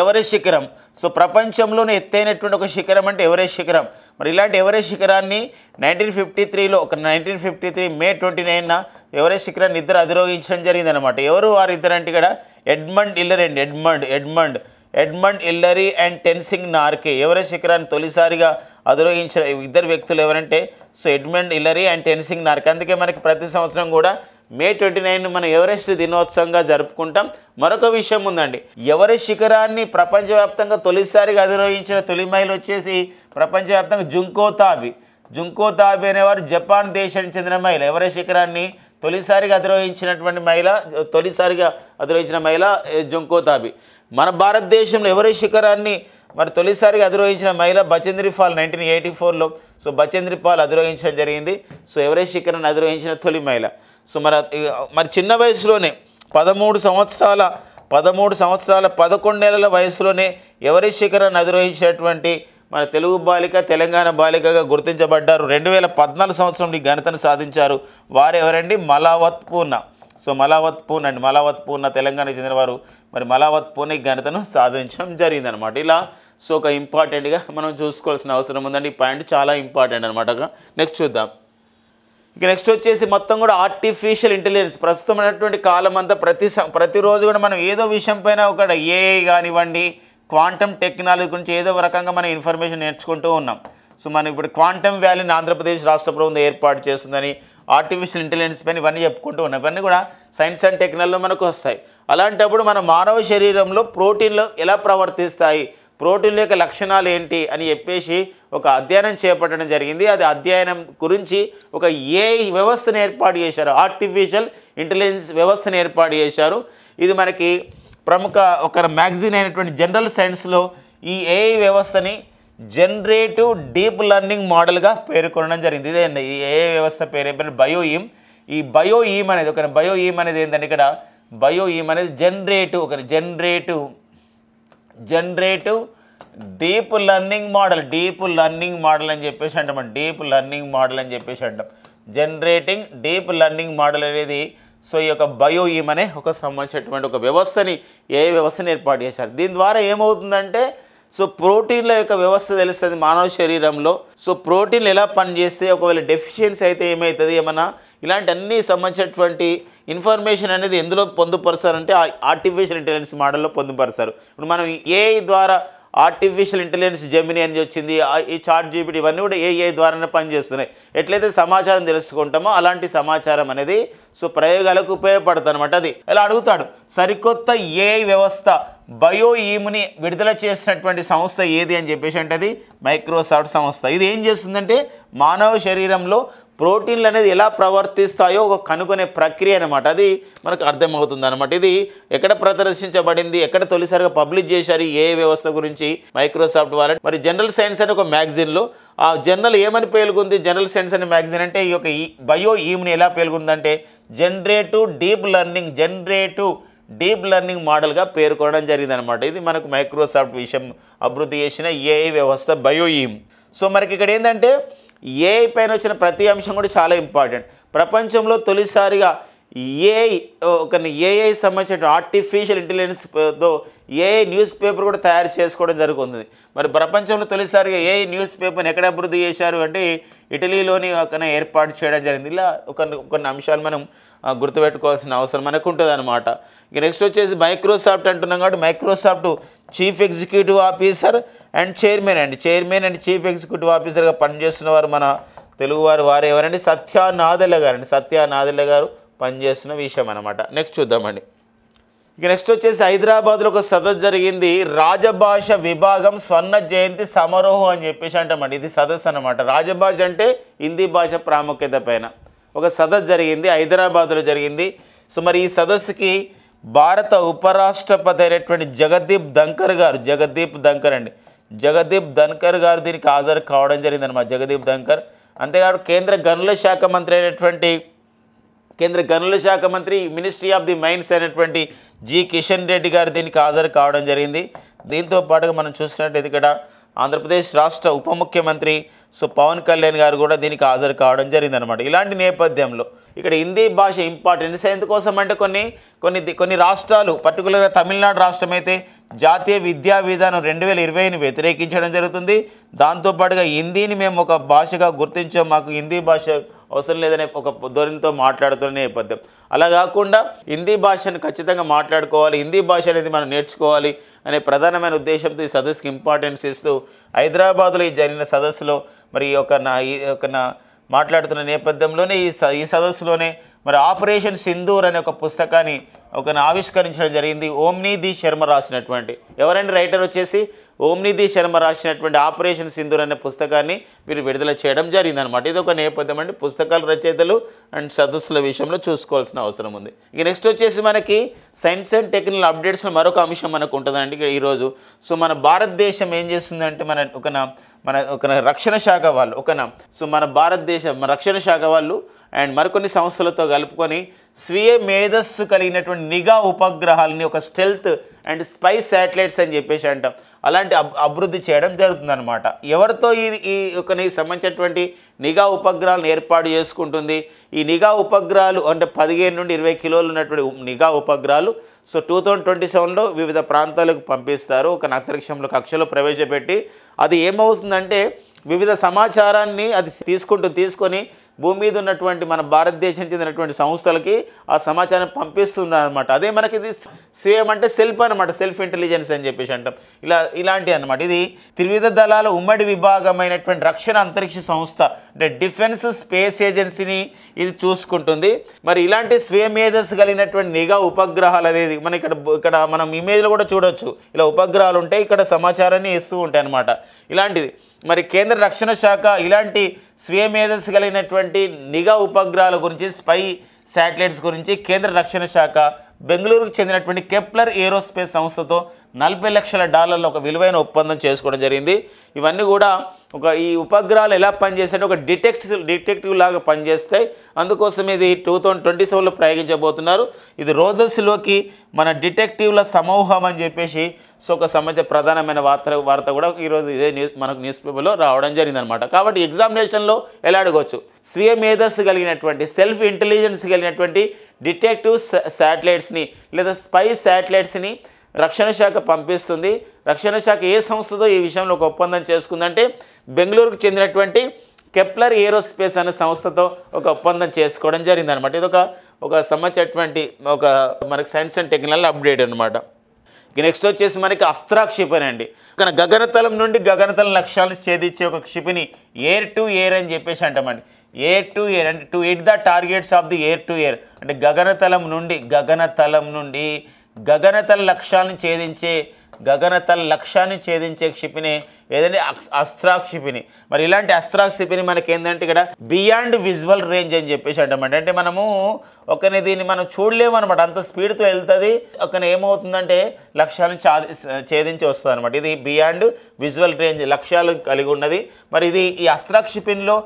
ఎవరెస్ట్ శిఖరం. సో ప్రపంచంలోనే ఎత్తైనటువంటి ఒక శిఖరం అంటే ఎవరెస్ట్ శిఖరం. మరి ఇలాంటి ఎవరెస్ట్ శిఖరాన్ని 1953 మే 29న ఎవరెస్ట్ శిఖరాన్ని ఇద్దరు అధిరోహించడం జరిగిందనమాట. ఎవరు వారిద్దరు అంటే ఇక్కడ ఎడ్మండ్ హిల్లరీ అండి. Edmund Hillary and Tenzing Norgay Everest శిఖరాన్ని తొలిసారిగా అధిరోహించిన ఇద్దరు వ్యక్తులు ఎవరంటే so Edmund Hillary and Tenzing Norgay. అందుకే మనకి ప్రతి సంవత్సరం కూడా మే 29 మనం ఎవరెస్ట్ దినోత్సవంగా జరుపుకుంటాం. మరొక విషయం ఉందండి, ఎవరెస్ట్ శిఖరాన్ని ప్రపంచవ్యాప్తంగా తొలిసారిగా అధిరోహించిన తొలి మహిళ వచ్చేసి ప్రపంచవ్యాప్తంగా జుంకో తాబే అనేవారు జపాన్ దేశానికి చెందిన మహిళ. ఎవరెస్ట్ శిఖరాన్ని తొలిసారిగా అధిరోహించిన మహిళ జుంకో తాబే. మన భారతదేశంలో ఎవరెస్ట్ శిఖరాన్ని మరి తొలిసారిగా అధిరోహించిన మహిళ బచేంద్రి పాల్ 1984లో. సో బచేంద్రి పాల్ అధిరోహించడం జరిగింది. సో ఎవరెస్ట్ శిఖరాన్ని అధిరోహించిన తొలి మహిళ. సో మరి చిన్న వయసులోనే 13 సంవత్సరాల 11 నెలల వయసులోనే ఎవరెస్ట్ శిఖరాన్ని అధిరోహించినటువంటి మన తెలుగు బాలిక, తెలంగాణ బాలికగా గుర్తించబడ్డారు. 2014 సంవత్సరంలో ఈ ఘనతను సాధించారు. వారు ఎవరండి? మలావత్ పూర్ణ. సో మలావత్ పూర్ణ తెలంగాణకు చెందినవారు. మరి మలావత్ పూర్ణ ఈ ఘనతను సాధించడం జరిగిందనమాట. ఇలా సో ఒక ఇంపార్టెంట్గా మనం చూసుకోవాల్సిన అవసరం ఉందండి. ఈ పాయింట్ చాలా ఇంపార్టెంట్ అనమాట. నెక్స్ట్ చూద్దాం. ఇక నెక్స్ట్ వచ్చేసి మొత్తం కూడా ఆర్టిఫిషియల్ ఇంటెలిజెన్స్. ప్రస్తుతం ఉన్నటువంటి కాలం అంతా ప్రతిరోజు కూడా మనం ఏదో విషయం పైన ఒక ఏఐ కానివ్వండి, క్వాంటమ్ టెక్నాలజీ గురించి ఏదో రకంగా మనం ఇన్ఫర్మేషన్ నేర్చుకుంటూ ఉన్నాం. సో మనం ఇప్పుడు క్వాంటమ్ వ్యాలీని ఆంధ్రప్రదేశ్ రాష్ట్ర ప్రభుత్వం ఏర్పాటు చేస్తుందని, ఆర్టిఫిషియల్ ఇంటెలిజెన్స్ పైన ఇవన్నీ చెప్పుకుంటూ ఉన్నాం. ఇవన్నీ కూడా సైన్స్ అండ్ టెక్నాలజీలో మనకు వస్తాయి. అలాంటప్పుడు మన మానవ శరీరంలో ప్రోటీన్లు ఎలా ప్రవర్తిస్తాయి, ప్రోటీన్ల యొక్క లక్షణాలు ఏంటి అని చెప్పేసి ఒక అధ్యయనం చేపట్టడం జరిగింది. అది అధ్యయనం గురించి ఒక ఏఐ వ్యవస్థను ఏర్పాటు చేశారు. ఆర్టిఫిషియల్ ఇంటెలిజెన్స్ వ్యవస్థను ఏర్పాటు చేశారు. ఇది మనకి ప్రముఖ ఒక మ్యాగజైన్ అయినటువంటి జనరల్ సైన్స్లో ఈ ఏఐ వ్యవస్థని జనరేటివ్ డీప్ లెర్నింగ్ మోడల్గా పేర్కొనడం జరిగింది. ఇదే అండి ఈ ఏఐ వ్యవస్థ పేరు ఏంటంటే బయోఈమ్. ఈ బయోఈమ్ అనేది ఏంటంటే ఇక్కడ బయోఈమ్ అనేది జనరేటివ్ డీప్ లెర్నింగ్ మోడల్ అని చెప్పేసి అంటాం. జనరేటింగ్ డీప్ లెర్నింగ్ మోడల్ అనేది సో ఈ యొక్క బయోఈమ్ అనే ఒక సంబంధించినటువంటి ఒక వ్యవస్థని వ్యవస్థని ఏర్పాటు చేశారు. దీని ద్వారా ఏమవుతుందంటే సో ప్రోటీన్ల యొక్క వ్యవస్థ తెలుస్తుంది మానవ శరీరంలో. సో ప్రోటీన్లు ఎలా పనిచేస్తే, ఒకవేళ డెఫిషియన్సీ అయితే ఏమవుతుంది, ఏమన్నా ఇలాంటి అన్ని సంబంధించినటువంటి ఇన్ఫర్మేషన్ అనేది ఎందులో పొందుపరుస్తారంటే ఆర్టిఫిషియల్ ఇంటెలిజెన్స్ మోడల్లో పొందుపరుస్తారు. ఇప్పుడు మనం ఏఐ ద్వారా ఆర్టిఫిషియల్ ఇంటెలిజెన్స్ జెమిని అని వచ్చింది, ఈ చాట్ జీపీటీ ఇవన్నీ కూడా ఏఐ ద్వారానే పనిచేస్తున్నాయి. ఎట్లయితే సమాచారం తెలుసుకుంటామో అలాంటి సమాచారం అనేది సో ప్రయోగాలకు ఉపయోగపడుతుంది అనమాట. అది ఎలా అడుగుతాడు, సరికొత్త ఏఐ వ్యవస్థ బయోఈమ్ని విడుదల చేసినటువంటి సంస్థ ఏది అని చెప్పేసి అంటే అది మైక్రోసాఫ్ట్ సంస్థ. ఇది ఏం చేస్తుందంటే మానవ శరీరంలో ప్రోటీన్లు అనేది ఎలా ప్రవర్తిస్తాయో ఒక కనుగొనే ప్రక్రియ అనమాట. అది మనకు అర్థమవుతుంది అనమాట. ఇది ఎక్కడ ప్రదర్శించబడింది, ఎక్కడ తొలిసారిగా పబ్లిష్ చేశారు ఏ వ్యవస్థ గురించి మైక్రోసాఫ్ట్ వాళ్ళని. మరి జనరల్ సైన్స్ అనే ఒక మ్యాగజైన్లో ఆ జర్నల్ ఏమని పేర్కొంది, జనరల్ సైన్స్ అనే మ్యాగజైన్ అంటే ఈ యొక్క బయోఈమ్ని ఎలా పేర్కొందంటే జనరేటివ్ డీప్ లెర్నింగ్ మోడల్గా పేర్కొనడం జరిగింది అనమాట. ఇది మనకు మైక్రోసాఫ్ట్ విషయం అభివృద్ధి చేసిన ఏఐ వ్యవస్థ బయోఈమ్. సో మనకి ఇక్కడ ఏంటంటే ఏఐ పైన వచ్చిన ప్రతి అంశం కూడా చాలా ఇంపార్టెంట్. ప్రపంచంలో తొలిసారిగా ఏఐ సంబంధించిన ఆర్టిఫిషియల్ ఇంటెలిజెన్స్తో ఏఐ న్యూస్ పేపర్ కూడా తయారు చేసుకోవడం జరుగుతుంది. మరి ప్రపంచంలో తొలిసారిగా ఏఐ న్యూస్ పేపర్ని ఎక్కడ అభివృద్ధి చేశారు అంటే ఇటలీలోని ఒక ఏర్పాటు చేయడం జరిగింది. ఇలా కొన్ని అంశాలు మనం గుర్తుపెట్టుకోవాల్సిన అవసరం మనకు ఉంటుంది అనమాట. ఇక నెక్స్ట్ వచ్చేసి మైక్రోసాఫ్ట్ అంటున్నాం కాబట్టి Microsoft chief executive officer and chairman and chief executive ఆఫీసర్గా పనిచేస్తున్న వారు మన తెలుగువారు వారు ఎవరండి, సత్య నాదెళ్ల గారు పనిచేస్తున్న విషయం అనమాట. నెక్స్ట్ చూద్దామండి. ఇక నెక్స్ట్ వచ్చేసి హైదరాబాద్లో ఒక సదస్సు జరిగింది, రాజభాష విభాగం స్వర్ణ జయంతి సమారోహం అని చెప్పేసి అంటామండి. ఇది సదస్సు అనమాట. రాజభాష అంటే హిందీ భాష ప్రాముఖ్యత పైన ఒక సదస్సు జరిగింది, హైదరాబాద్లో జరిగింది. సో మరి ఈ సదస్సుకి భారత ఉపరాష్ట్రపతి అయినటువంటి జగదీప్ ధన్కర్ గారు దీనికి హాజరు కావడం జరిగింది అనమాట. జగదీప్ ధన్కర్. అంతేకాదు కేంద్ర గనుల శాఖ మంత్రి అయినటువంటి కేంద్ర గనుల శాఖ మంత్రి మినిస్ట్రీ ఆఫ్ ది మైన్స్ అయినటువంటి జి కిషన్ రెడ్డి గారు దీనికి హాజరు కావడం జరిగింది. దీంతో పాటుగా మనం చూసినట్లయితే ఇక్కడ ఆంధ్రప్రదేశ్ రాష్ట్ర ఉప ముఖ్యమంత్రి పవన్ కళ్యాణ్ గారు కూడా దీనికి హాజరు కావడం జరిగిందనమాట. ఇలాంటి నేపథ్యంలో ఇక్కడ హిందీ భాష ఇంపార్టెన్స్ ఎందుకోసం అంటే కొన్ని రాష్ట్రాలు పర్టికులర్గా తమిళనాడు రాష్ట్రం అయితే జాతీయ విద్యా విధానం 2020ని వ్యతిరేకించడం జరుగుతుంది. దాంతోపాటుగా హిందీని మేము ఒక భాషగా గుర్తించాం, మాకు హిందీ భాష అవసరం లేదనే ఒక ధోరణితో మాట్లాడుతున్న నేపథ్యం. అలా కాకుండా హిందీ భాషను ఖచ్చితంగా మాట్లాడుకోవాలి, హిందీ భాష అనేది మనం నేర్చుకోవాలి అనే ప్రధానమైన ఉద్దేశంతో ఈ సదస్సుకి ఇంపార్టెన్స్ ఇస్తూ హైదరాబాద్లో ఈ జరిగిన సదస్సులో మరి మాట్లాడుతున్న నేపథ్యంలోనే ఈ సదస్సులోనే మరి ఆపరేషన్ సింధూర్ అనే ఒక పుస్తకాన్ని ఆవిష్కరించడం జరిగింది. ఓమ్నిధి శర్మ రాసినటువంటి, ఎవరండి రైటర్ వచ్చేసి ఓమ్నిధి శర్మ రాసినటువంటి ఆపరేషన్ సింధూర్ అనే పుస్తకాన్ని వీరు విడుదల చేయడం జరిగిందనమాట. ఇది ఒక నేపథ్యం అండి. పుస్తకాల రచయితలు అండ్ సదస్సుల విషయంలో చూసుకోవాల్సిన అవసరం ఉంది. ఇక నెక్స్ట్ వచ్చేసి మనకి సైన్స్ అండ్ టెక్నికల్ అప్డేట్స్లో మరొక అంశం మనకు ఉంటుందండి ఈరోజు. మన భారతదేశం ఏం చేస్తుందంటే మన రక్షణ శాఖ వాళ్ళు మన భారతదేశం రక్షణ శాఖ వాళ్ళు అండ్ మరికొన్ని సంస్థలతో కలుపుకొని స్వీయ మేధస్సు కలిగినటువంటి నిఘా ఉపగ్రహాలని ఒక స్టెల్త్ అండ్ స్పై శాటిలైట్స్ అని చెప్పేసి అంటాం, అలాంటి అభివృద్ధి చేయడం జరుగుతుందన్నమాట. ఎవరితో ఈ సంబంధించినటువంటి నిఘా ఉపగ్రహాలను ఏర్పాటు చేసుకుంటుంది? ఈ నిఘా ఉపగ్రహాలు అంటే 15 నుండి 20 కిలోలు ఉన్నటువంటి నిఘా ఉపగ్రహాలు 2027లో వివిధ ప్రాంతాలకు పంపిస్తారు. ఒక అంతరిక్షంలో కక్షలో ప్రవేశపెట్టి అది ఏమవుతుందంటే వివిధ సమాచారాన్ని అది తీసుకొని భూమి మీద ఉన్నటువంటి మన భారతదేశం చెందినటువంటి సంస్థలకి ఆ సమాచారం పంపిస్తున్నారు అనమాట. అదే మనకి ఇది స్వయం అంటే సెల్ఫ్ అనమాట, సెల్ఫ్ ఇంటెలిజెన్స్ అని చెప్పేసి అంటాం. ఇలాంటివి అనమాట. ఇది త్రివిధ దళాల ఉమ్మడి విభాగమైనటువంటి రక్షణ అంతరిక్ష సంస్థ అంటే డిఫెన్స్ స్పేస్ ఏజెన్సీని ఇది చూసుకుంటుంది. మరి ఇలాంటి స్వయం మేధస్సు కలిగినటువంటి నిఘా ఉపగ్రహాలు అనేది మన ఇక్కడ మనం ఇమేజ్లో కూడా చూడొచ్చు. ఇలా ఉపగ్రహాలు ఉంటాయి, ఇక్కడ సమాచారాన్ని ఇస్తూ ఉంటాయి అన్నమాట. ఇలాంటిది మరి కేంద్ర రక్షణ శాఖ ఇలాంటి స్వీయ మేధస్సు కలిగినటువంటి నిఘా ఉపగ్రహాల గురించి స్పై శాటిలైట్స్ గురించి కేంద్ర రక్షణ శాఖ బెంగళూరుకు చెందినటువంటి కెప్లర్ ఏరోస్పేస్ సంస్థతో $40 లక్షల ఒక విలువైన ఒప్పందం చేసుకోవడం జరిగింది. ఇవన్నీ కూడా ఈ ఉపగ్రహాలు ఎలా పనిచేస్తాయంటే ఒక డిటెక్టివ్ లాగా పనిచేస్తాయి. అందుకోసం ఇది 2027లో ప్రయోగించబోతున్నారు. ఇది రోజస్లోకి మన డిటెక్టివ్ల సమూహం అని చెప్పేసి ఒక సంబంధించిన ప్రధానమైన వార్త కూడా ఈరోజు ఇదే మనకు న్యూస్ పేపర్లో రావడం జరిగిందనమాట. కాబట్టి ఎగ్జామినేషన్లో ఎలా అడగవచ్చు? స్వీయ మేధస్సు కలిగినటువంటి సెల్ఫ్ ఇంటెలిజెన్స్ కలిగినటువంటి డిటెక్టివ్ శాటిలైట్స్ని లేదా స్పై శాటిలైట్స్ని రక్షణ శాఖ పంపిస్తుంది. రక్షణ శాఖ ఏ సంస్థతో ఈ విషయంలో ఒక ఒప్పందం చేసుకుందంటే బెంగళూరుకు చెందినటువంటి కెప్లర్ ఏరోస్పేస్ అనే సంస్థతో ఒక ఒప్పందం చేసుకోవడం జరిగిందనమాట. ఇది ఒక సంబంధించినటువంటి మనకి సైన్స్ అండ్ టెక్నాలజీ అప్డేట్ అనమాట. నెక్స్ట్ వచ్చేసి మనకి అస్త్రా క్షిపణి అండి. గగనతలం నుండి గగనతలం లక్ష్యాలను ఛేదించే ఒక క్షిపణి ఎయిర్ టు ఎయిర్ అని చెప్పేసి అంటామండి. ఎయిర్ టు ఎయిర్ అంటే to hit the targets of the air to air అంటే గగనతలం నుండి గగనతల లక్ష్యాన్ని ఛేదించే క్షిపణి ఏదంటే అస్త్రా క్షిపణి. మరి ఇలాంటి అస్త్రా క్షిపణి మనకి ఏంటంటే ఇక్కడ బియాండ్ విజువల్ రేంజ్ అని చెప్పేసి అంటామండి. అంటే మనము దీన్ని మనం చూడలేము అనమాట, అంత స్పీడ్తో వెళ్తుంది. ఏమవుతుందంటే లక్ష్యాలను ఛేదించి వస్తుంది అనమాట. ఇది బియాండ్ విజువల్ రేంజ్ లక్ష్యాలు కలిగి ఉన్నది. మరి ఇది ఈ అస్త్రా క్షిపణిలో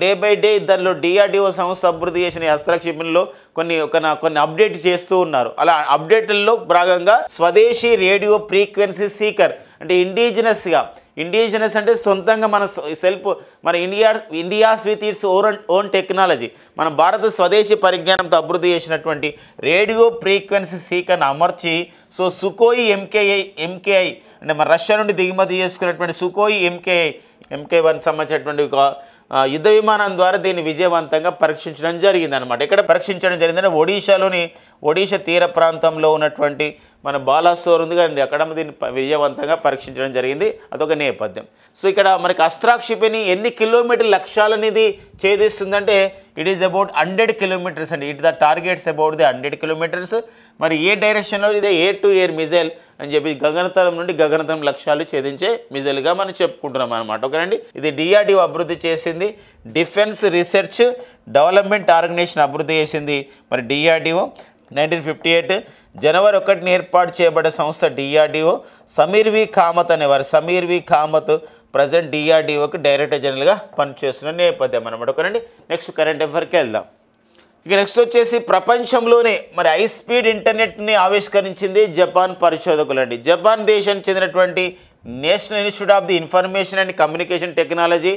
డే బై డే దానిలో DRDO సంస్థ అభివృద్ధి చేసిన ఈ అస్త్రా క్షిపణిలో కొన్ని అప్డేట్ చేస్తూ ఉన్నారు. అలా అప్డేట్లలో భాగంగా స్వదేశీ రేడియో ఫ్రీక్వెన్సీ సీకర్ అంటే ఇండిజినస్ అంటే సొంతంగా మన India's with its own technology, మన భారత స్వదేశీ పరిజ్ఞానంతో అభివృద్ధి చేసినటువంటి రేడియో ఫ్రీక్వెన్సీ సీకర్ని అమర్చి సుకోయి ఎంకేఐ అంటే మన రష్యా నుండి దిగుమతి చేసుకున్నటువంటి సుకోయి MK1 సంబంధించినటువంటి ఒక యుద్ధ విమానం ద్వారా దీన్ని విజయవంతంగా పరీక్షించడం జరిగిందనమాట. ఇక్కడ పరీక్షించడం జరిగిందంటే ఒడిషా తీర ప్రాంతంలో ఉన్నటువంటి మన బాలాసోర్ ఉంది కదండి, అక్కడ దీన్ని విజయవంతంగా పరీక్షించడం జరిగింది. అదొక నేపథ్యం. ఇక్కడ మనకి అస్త్రా క్షిపణి ఎన్ని కిలోమీటర్ల లక్ష్యాలనేది ఛేదిస్తుందంటే ఇట్ ఈస్ అబౌట్ 100 కిలోమీటర్స్ అండి. It the targets about the 100 kilometres. మరి ఏ డైరెక్షన్లో ఇదే ఎయిర్ టు ఎయిర్ మిజైల్ అని చెప్పి గగనతలం నుండి గగనతలం లక్ష్యాలు ఛేదించే మిజైల్గా మనం చెప్పుకుంటున్నాం అనమాట. ఓకేనండి, ఇది DRDO అభివృద్ధి చేసింది. డిఫెన్స్ రీసెర్చ్ డెవలప్మెంట్ ఆర్గనైజేషన్ అభివృద్ధి చేసింది. మరి DRDO 1958 జనవరి 1 ఏర్పాటు చేయబడ్డ సంస్థ DRDO. సమీర్ వి కామత్ ప్రజెంట్ DRDOకి డైరెక్టర్ జనరల్గా పనిచేస్తున్న నేపథ్యం అనమాట. ఓకేనండి, నెక్స్ట్ కరెంట్ అఫైర్కి వెళ్దాం. ఇక నెక్స్ట్ వచ్చేసి ప్రపంచంలోనే మరి హై స్పీడ్ ఇంటర్నెట్ని ఆవిష్కరించింది జపాన్ పరిశోధకులు అండి. జపాన్ దేశానికి చెందినటువంటి national institute of the information and communication technology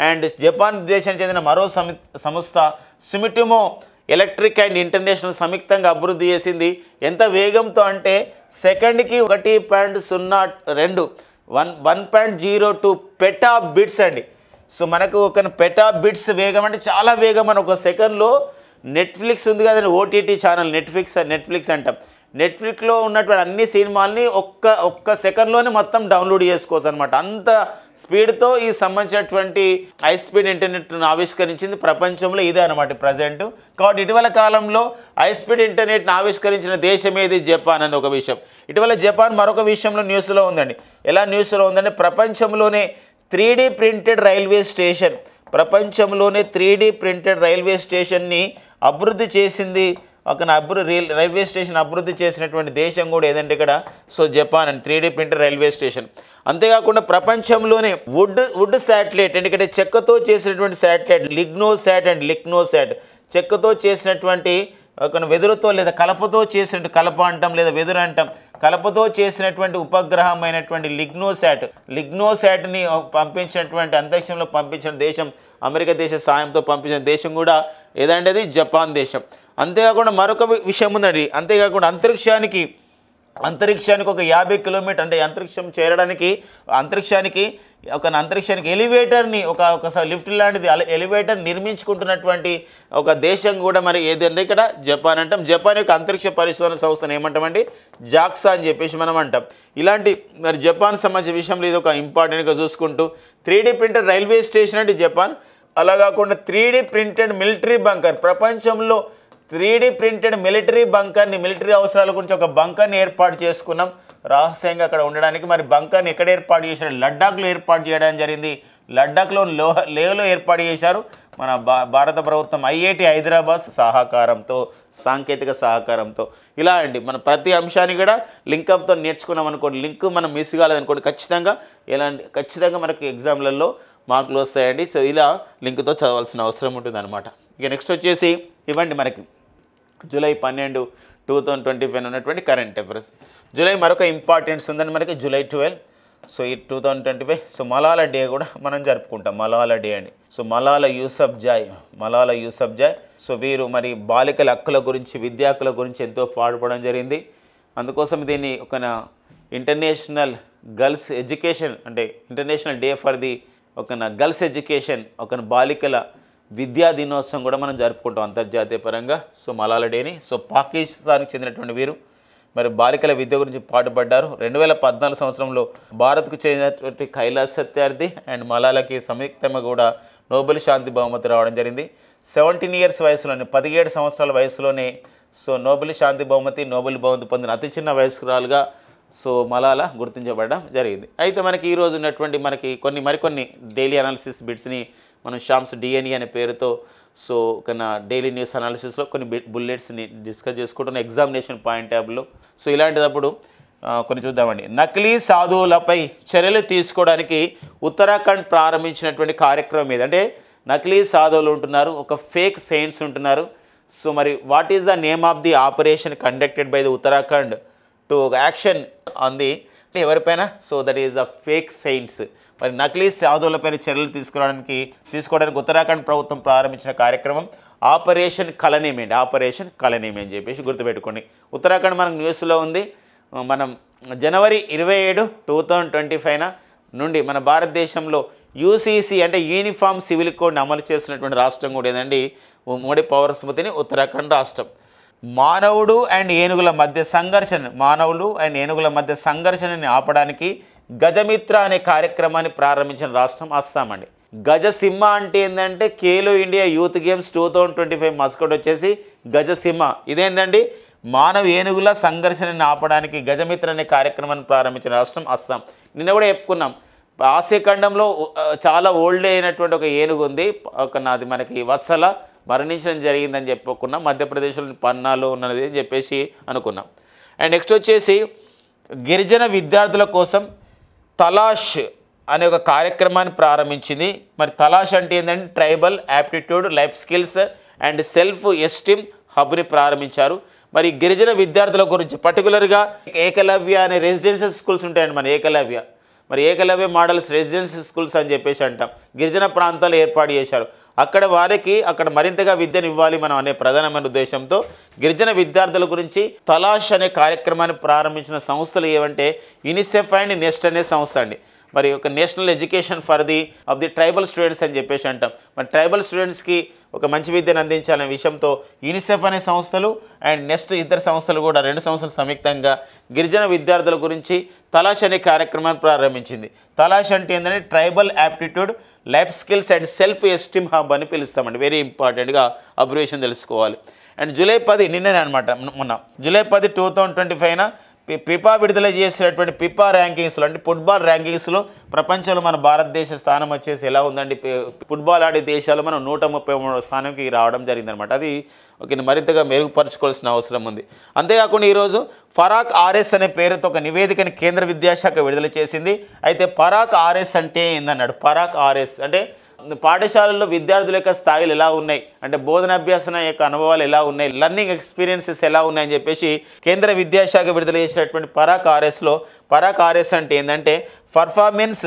and Japan దేశానికి చెందిన మరో సంస్థ సుమిటోమో ఎలక్ట్రిక్ అండ్ ఇంటర్నేషనల్ సంయుక్తంగా అభివృద్ధి చేసింది. ఎంత వేగంతో అంటే సెకండ్కి 1.02 1.02 పెటా బిట్స్ అండి. సో మనకు ఒక పెటా బిట్స్ వేగం అంటే చాలా వేగం. అని ఒక సెకండ్లో నెట్ఫ్లిక్స్ ఉంది కదండి, ఓటీటీ ఛానల్ నెట్ఫ్లిక్స్ అంటాం. నెట్ఫ్లిక్స్లో ఉన్నటువంటి అన్ని సినిమాల్ని ఒక్క సెకండ్లోనే మొత్తం డౌన్లోడ్ చేసుకోవచ్చు అనమాట. అంత స్పీడ్తో ఈ సంబంధించినటువంటి హై స్పీడ్ ఇంటర్నెట్ను ఆవిష్కరించింది ప్రపంచంలో ఇదే అనమాట ప్రజెంట్. కాబట్టి ఇటీవల కాలంలో హై స్పీడ్ ఇంటర్నెట్ను ఆవిష్కరించిన దేశం ఏది? జపాన్ అని ఒక విషయం. ఇటీవల జపాన్ మరొక విషయంలో న్యూస్లో ఉందండి. ఎలా న్యూస్లో ఉందంటే ప్రపంచంలోనే 3D ప్రింటెడ్ రైల్వే స్టేషన్, ప్రపంచంలోనే 3D ప్రింటెడ్ రైల్వే స్టేషన్ని అభివృద్ధి చేసింది. ఒక రైల్వే స్టేషన్ అభివృద్ధి చేసినటువంటి దేశం కూడా ఏదంటే ఇక్కడ సో జపాన్ అని 3D ప్రింటెడ్ రైల్వే స్టేషన్. అంతేకాకుండా ప్రపంచంలోనే వుడ్ శాటిలైట్ ఎందుకంటే చెక్కతో చేసినటువంటి శాటిలైట్ లిగ్నోసాట్ చెక్కతో చేసినటువంటి ఒక వెదురుతో లేదా కలపతో చేసినట్టు కలప అంటాం లేదా వెదురు అంటాం. కలపతో చేసినటువంటి ఉపగ్రహమైనటువంటి లిగ్నోసాట్ని పంపించినటువంటి అంతరిక్షంలో పంపించిన దేశం అమెరికా దేశ సాయంతో పంపించిన దేశం కూడా ఏదంటే అది జపాన్ దేశం. అంతేకాకుండా మరొక విషయం ఉందండి. అంతేకాకుండా అంతరిక్షానికి ఒక 50 కిలోమీటర్ అంటే అంతరిక్షం చేరడానికి అంతరిక్షానికి ఎలివేటర్ని ఒక లిఫ్ట్ లాంటిది ఎలివేటర్ నిర్మించుకుంటున్నటువంటి ఒక దేశం కూడా మరి ఏదంటే ఇక్కడ జపాన్ అంటాం. జపాన్ యొక్క అంతరిక్ష పరిశోధన సంస్థను ఏమంటామండి? జాక్సా అని చెప్పేసి మనం అంటాం. ఇలాంటి మరి జపాన్ సంబంధించిన విషయంలో ఇది ఒక ఇంపార్టెంట్గా చూసుకుంటూ 3D ప్రింటెడ్ రైల్వే స్టేషన్ అంటే జపాన్. అలా కాకుండా 3D ప్రింటెడ్ మిలిటరీ బంకర్, ప్రపంచంలో 3D ప్రింటెడ్ మిలిటరీ బంకర్ని మిలిటరీ అవసరాల గురించి ఒక బంకర్ని ఏర్పాటు చేసుకున్నాం రహస్యంగా అక్కడ ఉండడానికి. మరి బంకర్ని ఎక్కడ ఏర్పాటు చేశారు? లడ్డాఖ్లో ఏర్పాటు చేయడం జరిగింది. లడ్డాఖ్లో లేహ్లో ఏర్పాటు చేశారు మన భారత ప్రభుత్వం IIT హైదరాబాద్ సహకారంతో, సాంకేతిక సహకారంతో. ఇలా అండి మన ప్రతి అంశాన్ని కూడా లింకప్తో నేర్చుకున్నాం అనుకోండి, లింక్ మనం మిస్ కాలేదనుకోండి ఖచ్చితంగా మనకి ఎగ్జామ్లలో మార్కులు వస్తాయండి. సో ఇలా లింక్తో చదవాల్సిన అవసరం ఉంటుంది అనమాట. ఇక నెక్స్ట్ వచ్చేసి ఇవ్వండి మనకి జూలై 12, 2025 ఉన్నటువంటి కరెంట్ అఫైర్స్. జూలై మరొక ఇంపార్టెన్స్ ఉందని మనకి జూలై 12. సో ఈ 2025 సో మలాలా డే కూడా మనం జరుపుకుంటాం. మలాలా డే అండి. సో మలాలా యూసఫ్జాయ్ సో వీరు మరి బాలికల హక్కుల గురించి, విద్యా హక్కుల గురించి ఎంతో పాటుపడడం జరిగింది. అందుకోసం దీన్ని ఒక ఇంటర్నేషనల్ గర్ల్స్ ఎడ్యుకేషన్ అంటే international day for the girls education బాలికల విద్యా దినోత్సవం కూడా మనం జరుపుకుంటాం అంతర్జాతీయ పరంగా. సో మలాలా డేని. సో పాకిస్తాన్కి చెందినటువంటి వీరు మరి బాలికల విద్య గురించి పాటుపడ్డారు. 2014 సంవత్సరంలో భారత్కు చెందినటువంటి కైలాస్ సత్యార్థి అండ్ మలాలాకి సంయుక్తంగా కూడా నోబెల్ శాంతి బహుమతి రావడం జరిగింది. 17 ఇయర్స్ వయసులోనే 17 సంవత్సరాల వయసులోనే సో నోబెల్ శాంతి బహుమతి పొందిన అతి చిన్న వయస్కురాలుగా సో మలాలా గుర్తించబడడం జరిగింది. అయితే మనకి ఈరోజు ఉన్నటువంటి మరికొన్ని డైలీ అనాలిసిస్ బిట్స్ని మనం షామ్స్ DNA అనే పేరుతో సో డైలీ న్యూస్ అనాలిసిస్లో కొన్ని బుల్లెట్స్ని డిస్కస్ చేసుకుంటున్న ఎగ్జామినేషన్ పాయింట్ ట్యాబ్లో. సో ఇలాంటిదప్పుడు కొన్ని చూద్దామండి. నకిలీ సాధువులపై చర్యలు తీసుకోవడానికి ఉత్తరాఖండ్ ప్రారంభించినటువంటి కార్యక్రమం ఏదంటే నకిలీ సాధువులు ఉంటున్నారు, ఒక ఫేక్ సెయింట్స్ ఉంటున్నారు. సో మరి what is the name of the operation conducted by the Uttarakhand to action on the ఎవరిపైన? So that is the fake saints. మరి నకిలీ సాధువులపైన చర్యలు తీసుకోవడానికి ఉత్తరాఖండ్ ప్రభుత్వం ప్రారంభించిన కార్యక్రమం ఆపరేషన్ కలనేమి అని చెప్పేసి గుర్తుపెట్టుకోండి. ఉత్తరాఖండ్ మనకు న్యూస్లో ఉంది. మనం జనవరి 27, 2025 నుండి మన భారతదేశంలో UCC అంటే యూనిఫామ్ సివిల్ కోడ్ని అమలు చేస్తున్నటువంటి రాష్ట్రం కూడా ఏదండి ఉమ్మడి పౌర స్మృతిని ఉత్తరాఖండ్ రాష్ట్రం. మానవుడు అండ్ ఏనుగుల మధ్య సంఘర్షణని ఆపడానికి గజమిత్ర అనే కార్యక్రమాన్ని ప్రారంభించిన రాష్ట్రం అస్సాం అండి. గజసింహ అంటే ఏంటంటే Khelo India youth games 2025 Muscat వచ్చేసి గజసింహ. ఇదేంటండి మానవ ఏనుగుల సంఘర్షణని ఆపడానికి గజమిత్ర అనే కార్యక్రమాన్ని ప్రారంభించిన రాష్ట్రం అస్సాం. నిన్న కూడా చెప్పుకున్నాం ఆసియా ఖండంలో చాలా ఓల్డ్ అయినటువంటి ఒక ఏనుగు ఉంది, నాది మనకి వత్సల మరణించడం జరిగిందని చెప్పుకున్నాం. మధ్యప్రదేశ్లోని పన్నాలో ఉన్నది అని చెప్పేసి అనుకున్నాం. అండ్ నెక్స్ట్ వచ్చేసి గిరిజన విద్యార్థుల కోసం తలాష్ అనే ఒక కార్యక్రమాన్ని ప్రారంభించింది. మరి తలాష్ అంటే ఏంటంటే tribal aptitude life skills and self esteem హబ్ని ప్రారంభించారు. మరి గిరిజన విద్యార్థుల గురించి పర్టికులర్గా ఏకలవ్య అనే రెసిడెన్షియల్ స్కూల్స్ ఉంటాయండి మన ఏకలవ్య. మరి ఏకలవ్య మోడల్స్ రెసిడెన్షియల్ స్కూల్స్ అని చెప్పేసి అంటాం. గిరిజన ప్రాంతాలు ఏర్పాటు చేశారు. అక్కడ వారికి అక్కడ మరింతగా విద్యను ఇవ్వాలి మనం అనే ప్రధానమైన ఉద్దేశంతో గిరిజన విద్యార్థుల గురించి తలాష్ అనే కార్యక్రమాన్ని ప్రారంభించిన సంస్థలు ఏవంటే యూనిసెఫ్ అండ్ నెస్ట్ అనే సంస్థ అండి. మరి ఒక national education for the tribal students అని చెప్పేసి అంటాం. మరి ట్రైబల్ స్టూడెంట్స్కి ఒక మంచి విద్యను అందించాలనే విషయంతో యూనిసెఫ్ అనే సంస్థలు అండ్ నెక్స్ట్ ఇతర సంస్థలు కూడా 2 సంస్థలు సంయుక్తంగా గిరిజన విద్యార్థుల గురించి తలాష్ అనే కార్యక్రమాన్ని ప్రారంభించింది. తలాష్ అంటే ఏంటంటే tribal aptitude life skills and self esteem hub అని పిలుస్తామండి. వెరీ ఇంపార్టెంట్గా అబ్రివేషన్ తెలుసుకోవాలి. అండ్ జూలై 10 నిన్ననే అనమాట, మొన్న జూలై 10, 2025 పిపా విడుదల చేసినటువంటి పిపా ర్యాంకింగ్స్లో అంటే ఫుట్బాల్ ర్యాంకింగ్స్లో ప్రపంచంలో మన భారతదేశ స్థానం వచ్చేసి ఎలా ఉందండి, ఫుట్బాల్ ఆడే దేశాలు మనం 133వ స్థానంకి రావడం జరిగిందనమాట. అది ఒక మరింతగా మెరుగుపరచుకోవాల్సిన అవసరం ఉంది. అంతేకాకుండా ఈరోజు పరాక్ ఆర్ఎస్ అనే పేరుతో ఒక నివేదికని కేంద్ర విద్యాశాఖ విడుదల చేసింది. అయితే పరాక్ ఆర్ఎస్ అంటే ఏందన్నాడు. పరాక్ ఆర్ఎస్ అంటే పాఠశాలల్లో విద్యార్థుల యొక్క స్థాయిలు ఎలా ఉన్నాయి, అంటే బోధనాభ్యాసన యొక్క అనుభవాలు ఎలా ఉన్నాయి, లర్నింగ్ ఎక్స్పీరియన్సెస్ ఎలా ఉన్నాయని చెప్పేసి కేంద్ర విద్యాశాఖ విడుదల చేసినటువంటి పరాక్ ఆర్ఎస్లో పరాక్ ఆర్ఎస్ అంటే ఏంటంటే performance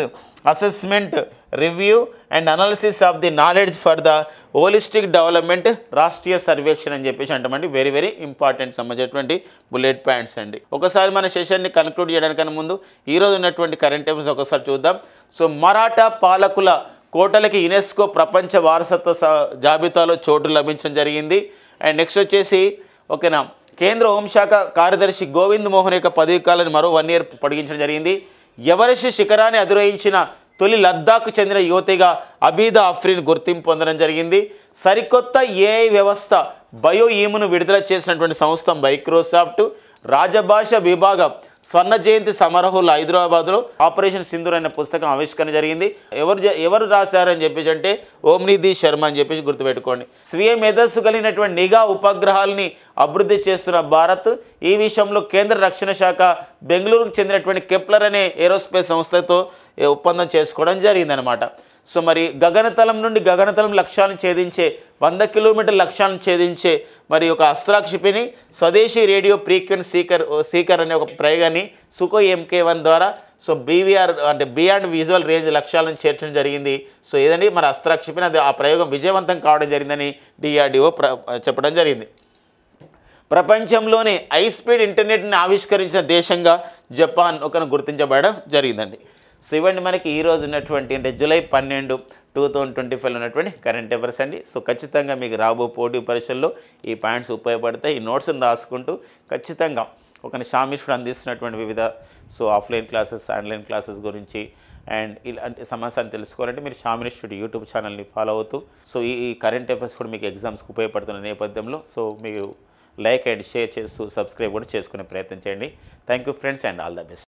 assessment review and analysis of the knowledge for the holistic development Rashtriya Sarvekshan అని చెప్పేసి అంటామండి. వెరీ వెరీ ఇంపార్టెంట్ సంబంధించినటువంటి బుల్లెట్ పాయింట్స్ అండి. ఒకసారి మన సెషన్ని కన్క్లూడ్ చేయడానికన్నా ముందు ఈరోజు ఉన్నటువంటి కరెంట్ అఫైర్స్ ఒకసారి చూద్దాం. సో మరాఠా పాలకుల కోటలకి యునెస్కో ప్రపంచ వారసత్వ జాబితాలో చోటు లభించడం జరిగింది. అండ్ నెక్స్ట్ వచ్చేసి ఓకేనా, కేంద్ర హోంశాఖ కార్యదర్శి గోవింద్ మోహన్ యొక్క పదవీ కాలాన్ని మరో 1 year పొడిగించడం జరిగింది. ఎవరెస్ట్ శిఖరాన్ని అధిరోహించిన తొలి లద్దాఖ్ చెందిన యువతిగా అబీదా అఫ్రీన్ గుర్తింపు పొందడం జరిగింది. సరికొత్త ఏఐ వ్యవస్థ బయో ఈమును విడుదల చేసినటువంటి సంస్థ మైక్రోసాఫ్ట్. రాజభాష విభాగం స్వర్ణ జయంతి సమారోహంలో హైదరాబాద్లో ఆపరేషన్ సింధూర్ అనే పుస్తకం ఆవిష్కరణ జరిగింది. ఎవరు రాశారని చెప్పేసి అంటే ఓమ్నిధి శర్మ అని చెప్పేసి గుర్తుపెట్టుకోండి. స్వీయ మేధస్సు కలిగినటువంటి నిఘా ఉపగ్రహాలని అభివృద్ధి చేస్తున్న భారత్ ఈ విషయంలో కేంద్ర రక్షణ శాఖ బెంగళూరుకు చెందినటువంటి కెప్లర్ అనే ఏరోస్పేస్ సంస్థతో ఒప్పందం చేసుకోవడం జరిగిందనమాట. సో మరి గగనతలం నుండి గగనతలం లక్ష్యాలను ఛేదించే 100 కిలోమీటర్ల లక్ష్యాలను ఛేదించే మరి ఒక అస్త్రాక్షిపిని స్వదేశీ రేడియో ఫ్రీక్వెన్సీ సీకర్ అనే ఒక ప్రయోగాన్ని సుఖోయ్ MK1 ద్వారా సో బీవీఆర్ అంటే బియాండ్ విజువల్ రేంజ్ లక్ష్యాలను చేర్చడం జరిగింది. సో ఏదండి మరి అస్త్రాక్షిపిని అది ఆ ప్రయోగం విజయవంతం కావడం జరిగిందని DRDO చెప్పడం జరిగింది. ప్రపంచంలోనే హై స్పీడ్ ఇంటర్నెట్ని ఆవిష్కరించిన దేశంగా జపాన్ ఒకను గుర్తించబడడం జరిగిందండి. సో ఇవ్వండి మనకి ఈరోజు ఉన్నటువంటి అంటే జూలై 12, 2025 ఉన్నటువంటి కరెంట్ అఫైర్స్ అండి. సో ఖచ్చితంగా మీకు రాబో పోటీ పరీక్షల్లో ఈ పాయింట్స్ ఉపయోగపడతాయి. ఈ నోట్స్ని రాసుకుంటూ ఖచ్చితంగా ఒక షామిష్డ్ అందిస్తున్నటువంటి వివిధ so offline classes online classes గురించి అండ్ ఇలాంటి సమాచారం తెలుసుకోవాలంటే మీరు షామ్ ఇన్స్టిట్యూట్ యూట్యూబ్ ఛానల్ని ఫాలో అవుతూ సో ఈ కరెంట్ అఫైర్స్ కూడా మీకు ఎగ్జామ్స్కి ఉపయోగపడుతున్న నేపథ్యంలో సో మీరు లైక్ అండ్ షేర్ చేస్తూ సబ్స్క్రైబ్ కూడా చేసుకునే ప్రయత్నం చేయండి. Thank you friends and all the best.